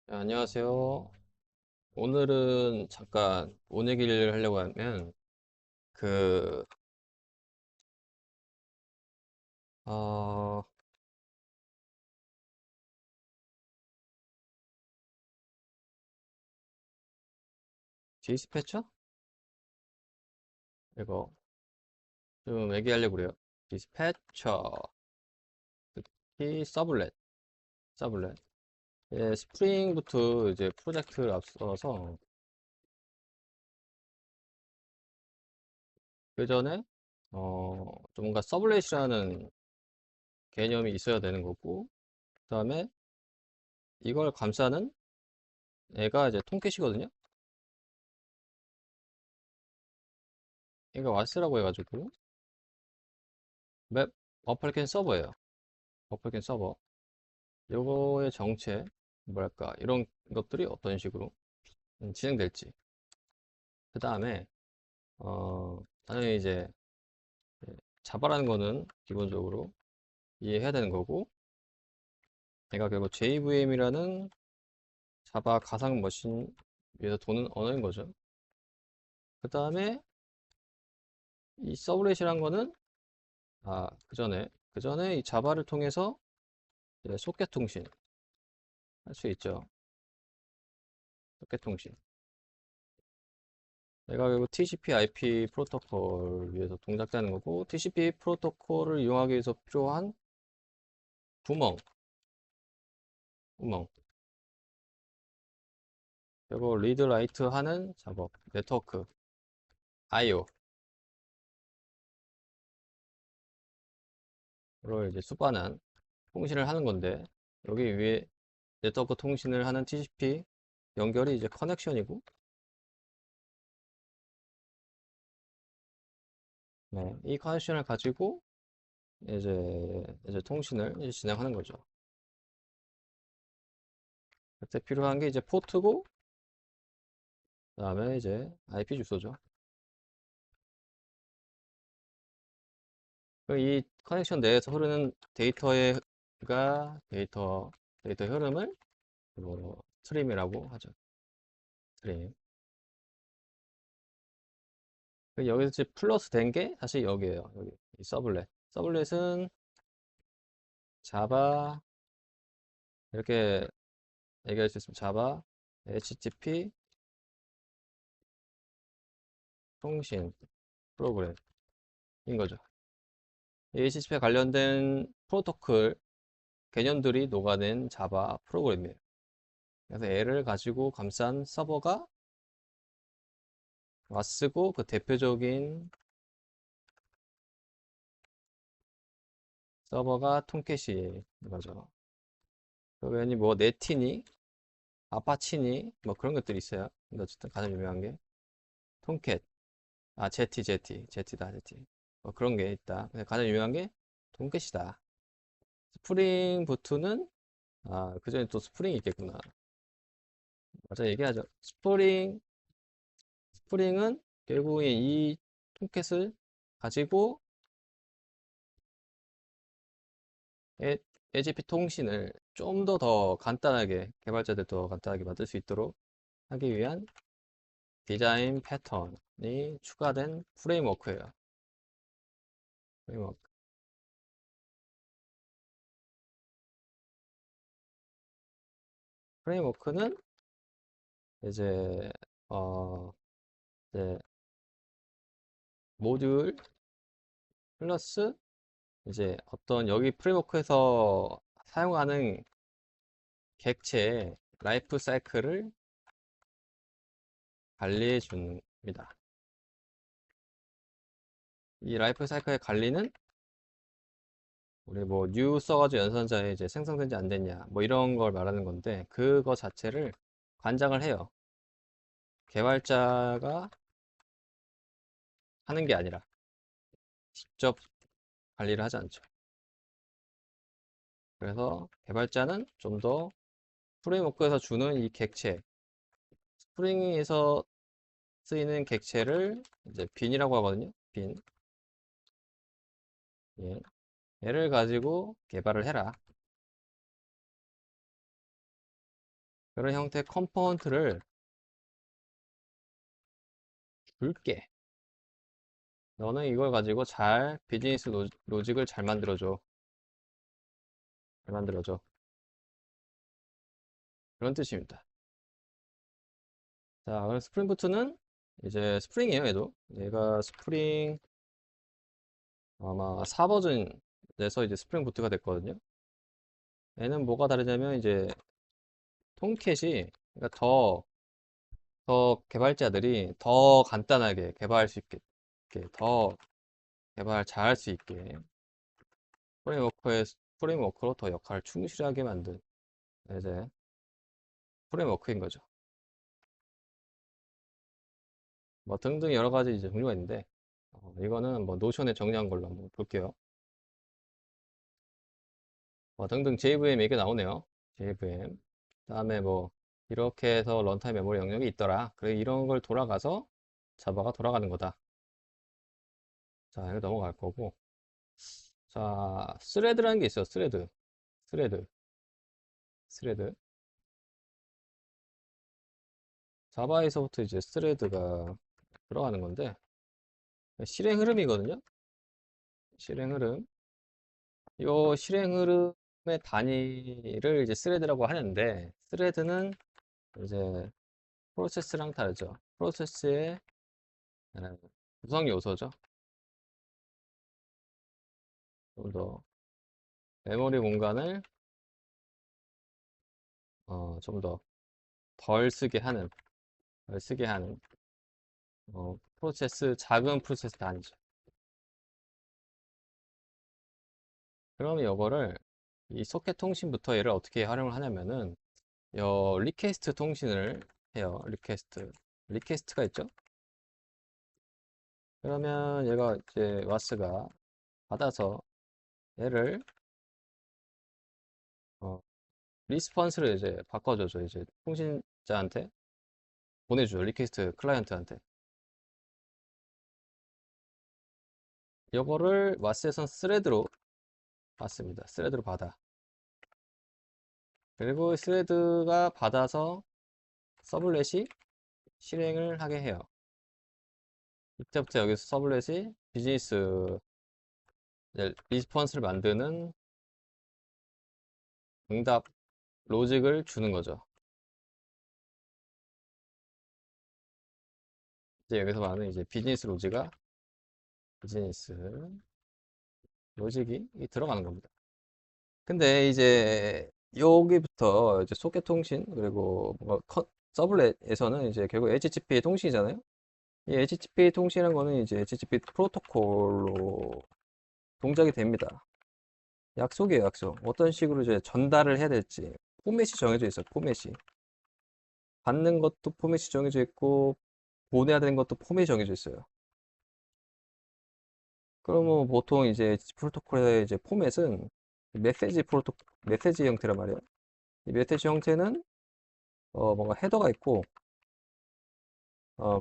네, 안녕하세요. 오늘은 잠깐 뭔 얘기를 하려고 하면, 그, 어, 디스패처? 이거 좀 얘기하려고 그래요. 디스패처, 특히 서블렛. 예, 스프링부터 이제 프로젝트를 앞서서, 그 전에, 좀 뭔가 서블렛이라는 개념이 있어야 되는 거고, 그 다음에 이걸 감싸는 애가 이제 톰캣이거든요. 얘가 와스라고 해가지고, 웹 어플리케이션 서버예요. 어플리케이션 서버. 요거의 정체, 뭐랄까, 이런 것들이 어떤 식으로 진행될지. 그 다음에, 당연히 이제, 자바라는 거는 기본적으로 이해해야 되는 거고, 얘가 결국 JVM이라는 자바 가상 머신 위에서 도는 언어인 거죠. 그 다음에 이 서브렛이란 거는, 그 전에 이 자바를 통해서 이제 소켓 통신 할 수 있죠. 소켓 통신. 얘가 결국 TCP/IP 프로토콜 위해서 동작되는 거고, TCP 프로토콜을 이용하기 위해서 필요한 구멍, 구멍. 그리고 리드 라이트 하는 작업, 네트워크, IO를 이제 수반한 통신을 하는 건데, 여기 위에 네트워크 통신을 하는 TCP 연결이 이제 커넥션이고, 네, 이 커넥션을 가지고 이제 통신을 이제 진행하는 거죠. 그때 필요한 게 이제 포트고, 그다음에 이제 IP 주소죠. 이 커넥션 내에서 흐르는 데이터 흐름을 스트림이라고 하죠. 스트림. 여기서 이제 플러스 된 게 사실 여기에요. 여기 이 서블렛. 서블렛은 자바 이렇게 얘기할 수 있으면 자바 HTTP 통신 프로그램인 거죠. 이 HTTP에 관련된 프로토콜 개념들이 녹아낸 자바 프로그램이에요. 그래서 얘를 가지고 감싼 서버가 와쓰고, 그 대표적인 서버가 톰캣이 거죠. 그 외에 뭐 네티니, 아파치니 뭐 그런 것들이 있어요. 근데 어쨌든 가장 유명한 게 톰캣, 제티다, 제티. 뭐 그런 게 있다. 근데 가장 유명한 게 톰캣이다. 스프링 부트는, 그 전에 또 스프링이 있겠구나. 맞아, 얘기하죠. 스프링은 결국에 이 톰캣을 가지고 에, AGP 통신을 좀 더 간단하게, 개발자들 더 간단하게 만들 수 있도록 하기 위한 디자인 패턴이 추가된 프레임워크예요. 프레임워크. 프레임워크는 이제 어 이제 모듈 플러스 이제 어떤 여기 프레임워크에서 사용하는 객체의 라이프 사이클을 관리해 줍니다. 이 라이프 사이클의 관리는 우리 뭐 뉴 써가지고 연산자에 이제 생성된지 안 됐냐 뭐 이런 걸 말하는 건데, 그거 자체를 관장을 해요. 개발자가 하는 게 아니라 직접 관리를 하지 않죠. 그래서 개발자는 좀 더 프레임워크에서 주는 이 객체, 스프링에서 쓰이는 객체를 이제 빈이라고 하거든요. 빈. 예. 얘를 가지고 개발을 해라. 그런 형태의 컴포넌트를 줄게. 너는 이걸 가지고 잘 비즈니스 로직을 잘 만들어줘. 잘 만들어줘. 그런 뜻입니다. 자, 그럼 스프링 부트는 이제 스프링이에요, 얘도. 얘가 스프링 아마 4버전에서 이제 스프링 부트가 됐거든요. 얘는 뭐가 다르냐면 이제 톰캣이 그러니까 더 개발자들이 더 간단하게 개발할 수 있게, 더 개발 잘할 수 있게 프레임워크로 더 역할을 충실하게 만든 이제 프레임워크인 거죠. 뭐 등등 여러 가지 이제 종류가 있는데 이거는 뭐 노션에 정리한 걸로 한번 볼게요. 뭐 등등 JVM 얘기 나오네요. JVM. 다음에 뭐 이렇게 해서 런타임 메모리 영역이 있더라. 그래 이런 걸 돌아가서 자바가 돌아가는 거다. 자, 이거 넘어갈 거고. 자, 스레드라는 게 있어요. 스레드, 스레드. 자바에서부터 이제 스레드가 들어가는 건데 실행 흐름이거든요. 실행 흐름. 요 실행 흐름의 단위를 이제 스레드라고 하는데 스레드는 이제 프로세스랑 다르죠. 프로세스의 구성 요소죠. 좀 더 메모리 공간을 좀 더 덜 쓰게 하는, 덜 쓰게 하는 작은 프로세스 단위죠. 그러면 이거를 이 소켓 통신부터 얘를 어떻게 활용을 하냐면은 리퀘스트 통신을 해요. 리퀘스트가 있죠. 그러면 얘가 이제 와스가 받아서 얘를 어, 리스폰스를 이제 바꿔줘죠. 이제 통신자한테 보내주죠. 리퀘스트 클라이언트한테. 이거를 와스에선 스레드로 받습니다. 스레드로 받아. 그리고 스레드가 받아서 서블렛이 실행을 하게 해요. 이때부터 여기서 서블렛이 비즈니스 리스폰스를 만드는 응답 로직을 주는 거죠. 이제 여기서 말하는 이제 비즈니스 로직이 들어가는 겁니다. 근데 이제 여기부터 이제 소켓 통신 그리고 서블렛에서는 이제 결국 HTTP 통신이잖아요. 이 HTTP 통신이라는 거는 이제 HTTP 프로토콜로 동작이 됩니다. 약속이에요, 약속. 어떤 식으로 이제 전달을 해야 될지 포맷이 정해져 있어요. 포맷이 받는 것도 포맷이 정해져 있고 보내야 되는 것도 포맷이 정해져 있어요. 그러면 보통 이제 프로토콜의 이제 포맷은 메시지 형태란 말이에요. 이 메시지 형태는 뭔가 헤더가 있고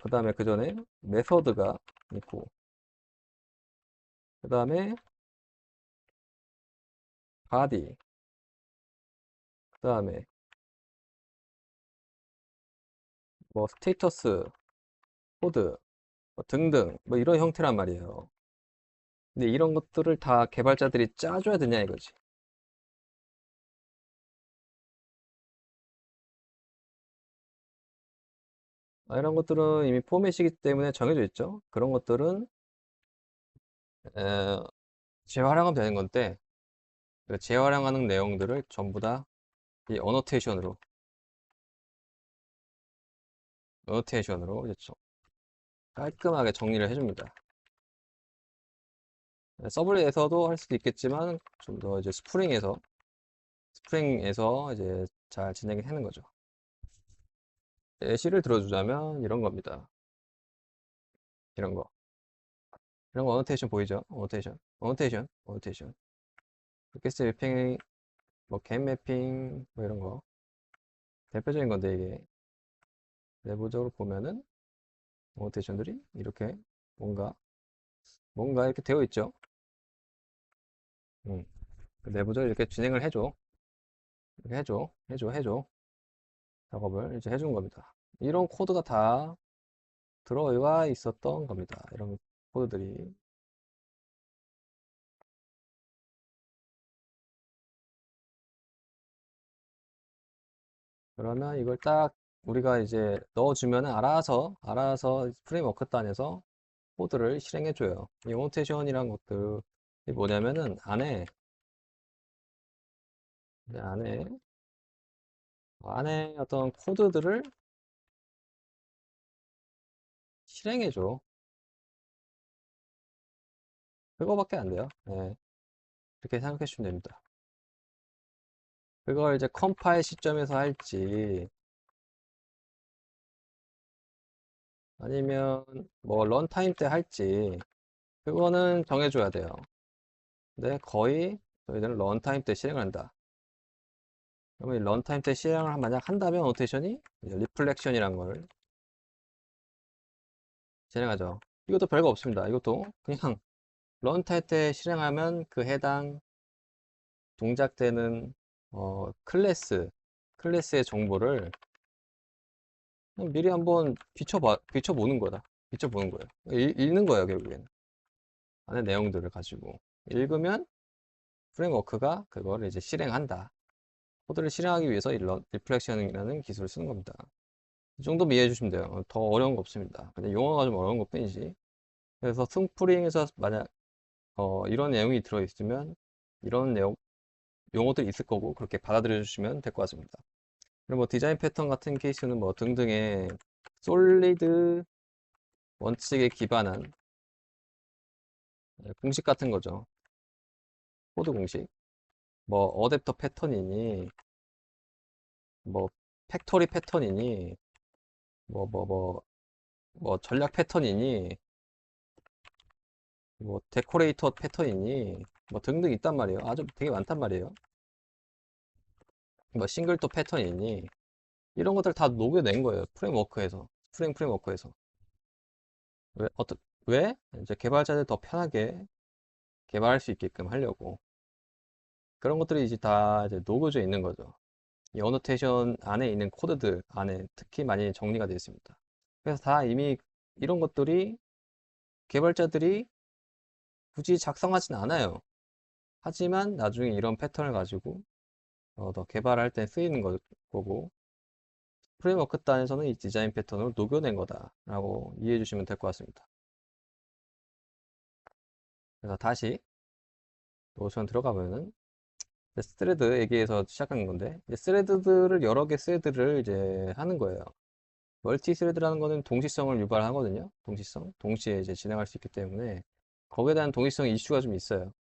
그 다음에 그 전에 메서드가 있고 그 다음에 바디 그 다음에 뭐 스테이터스 코드 뭐 등등 뭐 이런 형태란 말이에요. 근데 이런 것들을 다 개발자들이 짜줘야 되냐 이거지. 이런 것들은 이미 포맷이기 때문에 정해져 있죠. 그런 것들은 에, 재활용하면 되는 건데 그 재활용하는 내용들을 전부 다 이 어노테이션으로 이제 깔끔하게 정리를 해줍니다. 서블에서도 할 수도 있겠지만 좀 더 이제 스프링에서 이제 잘 진행이 되는 거죠. 예시를 들어주자면 이런 겁니다. 이런 거. 이런 거 어노테이션 보이죠? 어노테이션. 리퀘스트 매핑, 뭐, 겟 매핑, 뭐 이런 거. 대표적인 건데 이게 내부적으로 보면은 어노테이션들이 이렇게 뭔가, 뭔가 이렇게 되어 있죠. 음. 내부적으로 이렇게 진행을 해줘. 이렇게 해줘. 작업을 이제 해준 겁니다. 이런 코드가 다 들어와 있었던 겁니다. 이런 코드들이. 그러면 이걸 딱 우리가 이제 넣어주면 알아서 프레임워크 단에서 코드를 실행해줘요. 이 오노테이션이란 것들이 뭐냐면은 이제 안에 어떤 코드들을 실행해줘. 그거밖에 안 돼요. 네, 그렇게 생각해 주시면 됩니다. 그걸 이제 컴파일 시점에서 할지 아니면 뭐 런타임 때 할지 그거는 정해줘야 돼요. 근데 거의 저희들은 런타임 때 실행을 한다. 그러면 이 런타임 때 실행을 만약 한다면 오노테이션이 리플렉션이란 걸 진행하죠. 이것도 별거 없습니다. 이것도 그냥 런타임 때 실행하면 그 해당 동작되는 클래스의 정보를 그냥 미리 한번 비춰보는 거다. 비춰보는 거예요. 읽는 거예요, 결국에는. 안에 내용들을 가지고. 읽으면 프레임워크가 그거를 이제 실행한다. 코드를 실행하기 위해서 이 리플렉션이라는 기술을 쓰는 겁니다. 이 정도면 이해해 주시면 돼요. 더 어려운 거 없습니다. 근데 용어가 좀 어려운 것 뿐이지. 그래서 스프링에서 만약 이런 내용이 들어있으면 이런 용어들이 있을 거고 그렇게 받아들여 주시면 될 것 같습니다. 그리고 뭐 디자인 패턴 같은 케이스는 뭐 등등의 솔리드 원칙에 기반한 공식 같은 거죠. 코드 공식. 뭐 어댑터 패턴이니 뭐 팩토리 패턴이니 뭐 뭐 뭐 전략 패턴이니 뭐 데코레이터 패턴이니 뭐 등등 있단 말이에요. 아주 되게 많단 말이에요. 뭐 싱글도 패턴이니 이런 것들 다 녹여낸 거예요. 프레임워크에서 프레임워크에서 왜 왜 이제 개발자들 더 편하게 개발할 수 있게끔 하려고 그런 것들이 이제 다 이제 녹여져 있는 거죠. 이 어노테이션 안에 있는 코드들 안에 특히 많이 정리가 되어 있습니다. 그래서 다 이미 이런 것들이 개발자들이 굳이 작성하진 않아요. 하지만 나중에 이런 패턴을 가지고 더 개발할 때 쓰이는 거고 프레임워크 단에서는 이 디자인 패턴을 녹여낸 거다라고 이해해 주시면 될 것 같습니다. 그래서 다시 노션 들어가면은 스레드 얘기해서 시작한 건데 스레드들을 여러 개 스레드를 이제 하는 거예요. 멀티 스레드라는 거는 동시성을 유발하거든요. 동시성, 동시에 이제 진행할 수 있기 때문에 거기에 대한 동시성 이슈가 좀 있어요.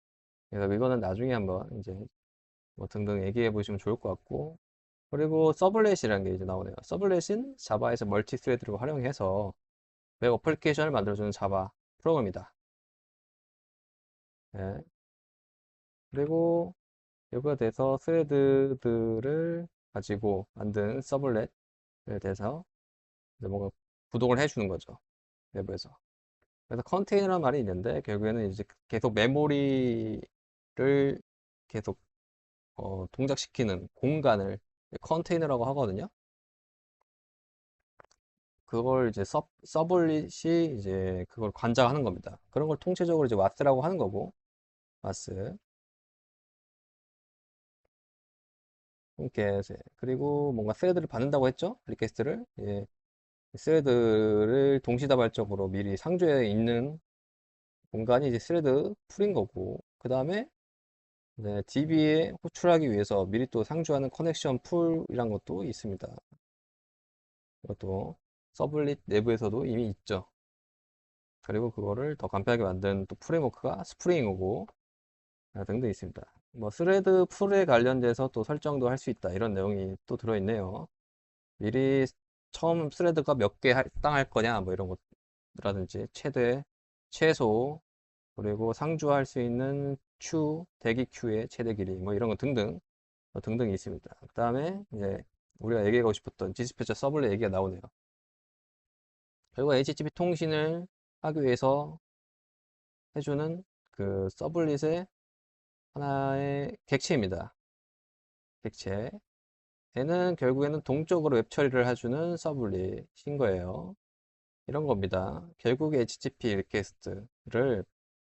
그래서 이거는 나중에 한번 이제 뭐 등등 얘기해 보시면 좋을 것 같고 그리고 서블렛이라는 게 이제 나오네요. 서블렛은 자바에서 멀티 스레드를 활용해서 웹 어플리케이션을 만들어주는 자바 프로그램이다. 예. 그리고 여기에 대해서 스레드들을 가지고 만든 서블렛에 대해서 이제 뭔가 구동을 해주는 거죠. 내부에서. 그래서 컨테이너라는 말이 있는데 결국에는 이제 계속 메모리를 계속 동작시키는 공간을 컨테이너라고 하거든요. 그걸 이제 서블릿이 이제 그걸 관장하는 겁니다. 그런 걸 통째적으로 이제 와스라고 하는 거고, 와스. 겟 그리고 뭔가 스레드를 받는다고 했죠? 리퀘스트를. 예. 스레드를 동시다발적으로 미리 상주해 있는 공간이 이제 스레드 풀인 거고, 그 다음에 DB에 호출하기 위해서 미리 또 상주하는 커넥션 풀이란 것도 있습니다. 이것도 서블릿 내부에서도 이미 있죠. 그리고 그거를 더 간편하게 만든 또 프레임워크가 스프링이고 등등 있습니다. 뭐 스레드 풀에 관련돼서 또 설정도 할 수 있다 이런 내용이 또 들어있네요. 미리 처음 스레드가 몇 개 할당할 거냐 뭐 이런 것라든지 최소 그리고 상주할 수 있는 대기 큐의 최대 길이 뭐 이런 거 등등 등등이 있습니다. 그 다음에 이제 우리가 얘기하고 싶었던 디스패처 서블렛 얘기가 나오네요. 그리고 HTTP 통신을 하기 위해서 해주는 그 서블릿의 하나의 객체입니다. 객체. 얘는 결국에는 동적으로 웹 처리를 해주는 서블릿인 거예요. 이런 겁니다. 결국에 HTTP 리퀘스트를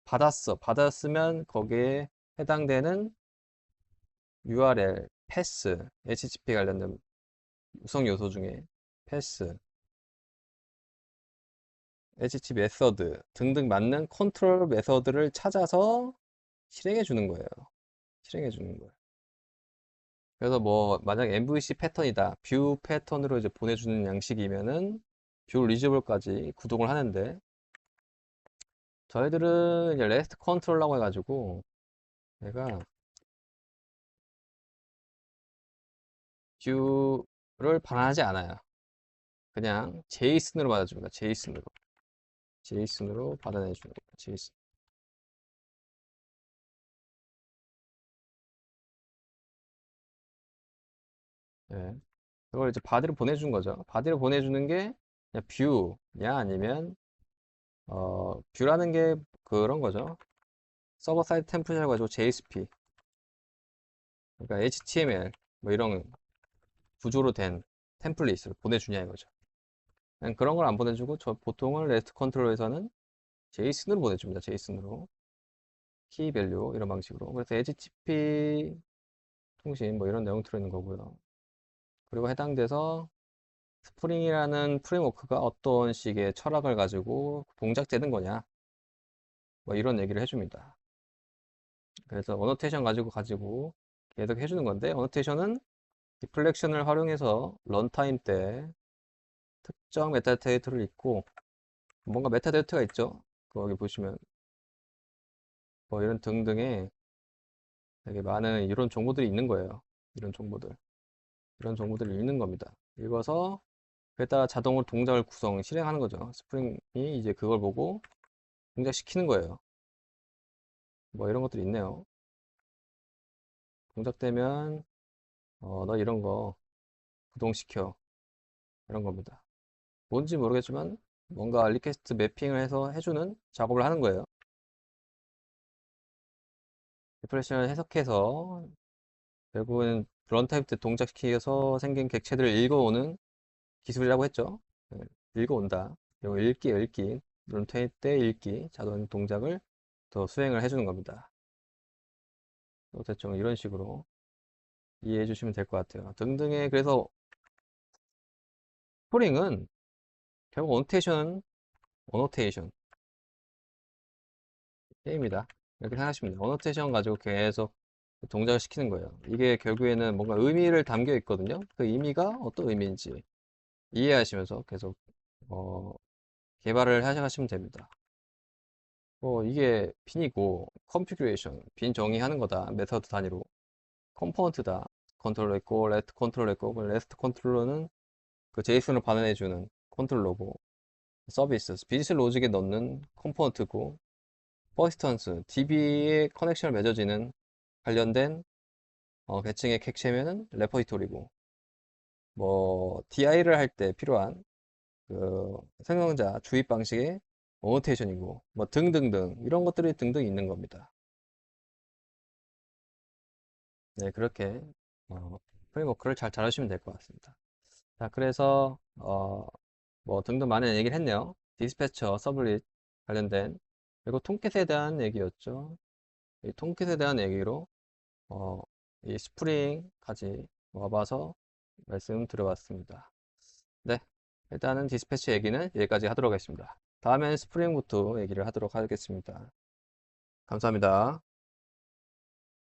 받았으면 거기에 해당되는 URL, 패스, HTTP 관련된 구성 요소 중에 패스, HTTP 메서드 등등 맞는 컨트롤 메서드를 찾아서 실행해 주는 거예요. 실행해 주는 거예요. 그래서 뭐 만약 MVC 패턴이다, 뷰 패턴으로 이제 보내주는 양식이면은 뷰 리저블까지 구동을 하는데 저희들은 이제 레스트 컨트롤라고 해가지고 내가 뷰를 반환하지 않아요. 그냥 제이슨으로 받아줍니다. 제이슨으로 받아내 주는 거예요. 제이슨. 네. 그걸 이제 바디로 보내준 거죠. 바디로 보내주는 게 그냥 뷰냐 아니면 뷰라는 게 그런 거죠. 서버 사이드 템플릿을 가지고 JSP, 그러니까 HTML 뭐 이런 구조로 된 템플릿을 보내주냐 이거죠. 그냥 그런 걸 안 보내주고 저 보통은 레스트 컨트롤에서는 제이슨으로 보내줍니다. 제이슨으로 키 밸류 이런 방식으로. 그래서 HTTP 통신 뭐 이런 내용 들어있는 거고요. 그리고 해당돼서 스프링이라는 프레임워크가 어떤 식의 철학을 가지고 동작되는 거냐 뭐 이런 얘기를 해줍니다. 그래서 어노테이션 가지고 계속 해주는 건데 어노테이션은 디플렉션을 활용해서 런타임 때 특정 메타데이터를 읽고 뭔가 메타데이터가 있죠. 거기 보시면 뭐 이런 등등의 되게 많은 이런 정보들이 있는 거예요. 이런 정보들을 읽는 겁니다. 읽어서 그에다가 자동으로 동작을 실행하는 거죠. 스프링이 이제 그걸 보고 동작시키는 거예요. 뭐 이런 것들이 있네요. 동작되면 너 이런 거 구동시켜 이런 겁니다. 뭔지 모르겠지만 뭔가 리퀘스트 매핑을 해서 해주는 작업을 하는 거예요. 디프레션을 해석해서 결국은 런타임 때 동작시켜서 생긴 객체들을 읽어오는 기술이라고 했죠. 네, 읽어온다. 그리고 읽기, 런타임 때 읽기, 자동 동작을 더 수행을 해주는 겁니다. 대충 이런 식으로 이해해 주시면 될 것 같아요. 등등의 그래서 스프링은 결국 어노테이션 게임이다. 이렇게 생각하시면 돼요. 어노테이션 가지고 계속 동작을 시키는 거예요. 이게 결국에는 뭔가 의미를 담겨 있거든요. 그 의미가 어떤 의미인지 이해하시면서 계속 어, 개발을 하시면 됩니다. 이게 빈이고 컨피규레이션, 빈 정의하는 거다. 메서드 단위로 컴포넌트다. 컨트롤러 있고 레스트 컨트롤러 있고 그 레스트 컨트롤러는 그 제이슨을 반환해주는 컨트롤러고 서비스, 비즈니스 로직에 넣는 컴포넌트고 퍼시스턴스, DB에 커넥션을 맺어지는 관련된 계층의 객체면은 레포지토리고 뭐 DI를 할 때 필요한 그 생성자 주입 방식의 어노테이션이고 뭐 등등등 이런 것들이 등등 있는 겁니다. 네, 그렇게 프레임워크를 잘 다루시면 될 것 같습니다. 자, 그래서 뭐 등등 많은 얘기를 했네요. 디스패처, 서블릿 관련된 그리고 톰캣에 대한 얘기였죠. 이 톰캣에 대한 얘기로 어, 이 스프링까지 와봐서 말씀드려봤습니다. 네, 일단은 디스패치 얘기는 여기까지 하도록 하겠습니다. 다음엔 스프링부터 얘기를 하도록 하겠습니다. 감사합니다.